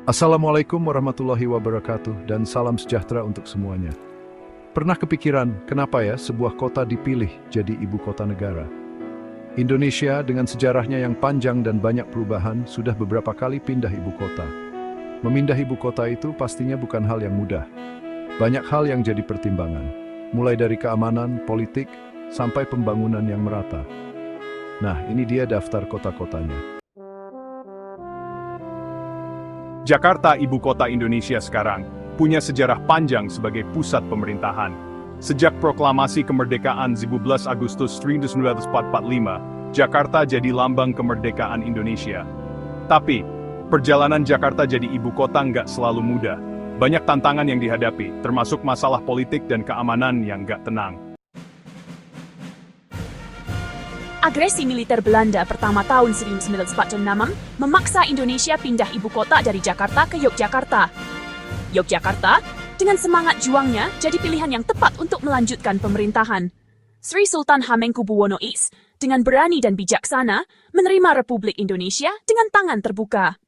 Assalamualaikum warahmatullahi wabarakatuh dan salam sejahtera untuk semuanya. Pernah kepikiran kenapa ya sebuah kota dipilih jadi ibu kota negara? Indonesia dengan sejarahnya yang panjang dan banyak perubahan sudah beberapa kali pindah ibu kota. Memindah ibu kota itu pastinya bukan hal yang mudah. Banyak hal yang jadi pertimbangan, mulai dari keamanan, politik, sampai pembangunan yang merata. Nah, ini dia daftar kota-kotanya. Jakarta, ibu kota Indonesia sekarang, punya sejarah panjang sebagai pusat pemerintahan. Sejak proklamasi kemerdekaan 17 Agustus 1945, Jakarta jadi lambang kemerdekaan Indonesia. Tapi, perjalanan Jakarta jadi ibu kota nggak selalu mudah. Banyak tantangan yang dihadapi, termasuk masalah politik dan keamanan yang nggak tenang. Agresi militer Belanda pertama tahun 1946 memaksa Indonesia pindah ibu kota dari Jakarta ke Yogyakarta. Yogyakarta, dengan semangat juangnya, jadi pilihan yang tepat untuk melanjutkan pemerintahan. Sri Sultan Hamengkubuwono I dengan berani dan bijaksana menerima Republik Indonesia dengan tangan terbuka.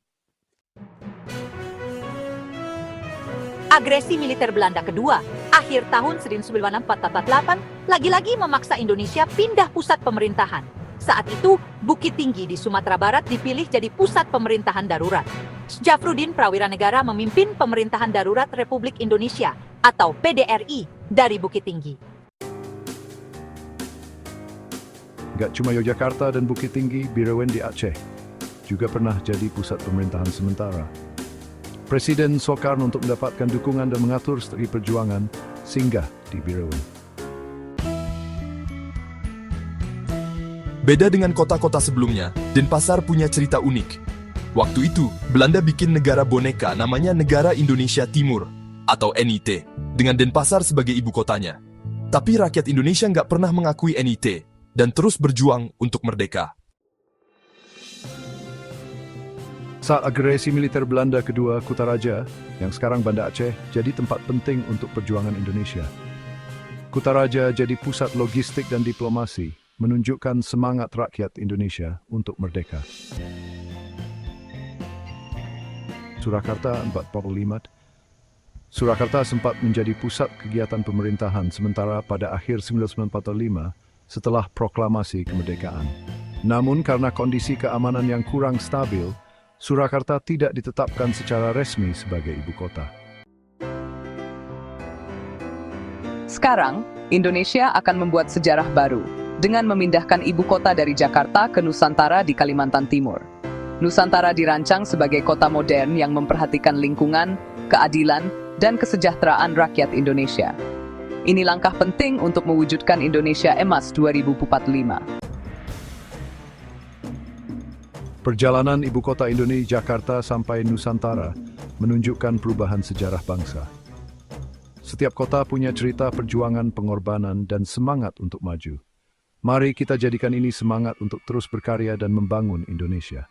Agresi militer Belanda kedua, akhir tahun 1948, lagi-lagi memaksa Indonesia pindah pusat pemerintahan. Saat itu, Bukit Tinggi di Sumatera Barat dipilih jadi pusat pemerintahan darurat. Syafruddin Prawiranegara memimpin pemerintahan darurat Republik Indonesia atau PDRI dari Bukit Tinggi. Gak cuma Yogyakarta dan Bukit Tinggi, Birowen di Aceh juga pernah jadi pusat pemerintahan sementara. Presiden Soekarno untuk mendapatkan dukungan dan mengatur strategi perjuangan singgah di Birowen. Beda dengan kota-kota sebelumnya, Denpasar punya cerita unik. Waktu itu, Belanda bikin negara boneka namanya Negara Indonesia Timur, atau NIT, dengan Denpasar sebagai ibu kotanya. Tapi rakyat Indonesia nggak pernah mengakui NIT, dan terus berjuang untuk merdeka. Saat agresi militer Belanda kedua, Kutaraja, yang sekarang Banda Aceh, jadi tempat penting untuk perjuangan Indonesia. Kutaraja jadi pusat logistik dan diplomasi, menunjukkan semangat rakyat Indonesia untuk merdeka. Surakarta 45. Surakarta sempat menjadi pusat kegiatan pemerintahan sementara pada akhir 1945 setelah proklamasi kemerdekaan. Namun karena kondisi keamanan yang kurang stabil, Surakarta tidak ditetapkan secara resmi sebagai ibu kota. Sekarang, Indonesia akan membuat sejarah baru dengan memindahkan ibu kota dari Jakarta ke Nusantara di Kalimantan Timur. Nusantara dirancang sebagai kota modern yang memperhatikan lingkungan, keadilan, dan kesejahteraan rakyat Indonesia. Ini langkah penting untuk mewujudkan Indonesia Emas 2045. Perjalanan ibu kota Indonesia Jakarta sampai Nusantara menunjukkan perubahan sejarah bangsa. Setiap kota punya cerita perjuangan, pengorbanan, dan semangat untuk maju. Mari kita jadikan ini semangat untuk terus berkarya dan membangun Indonesia.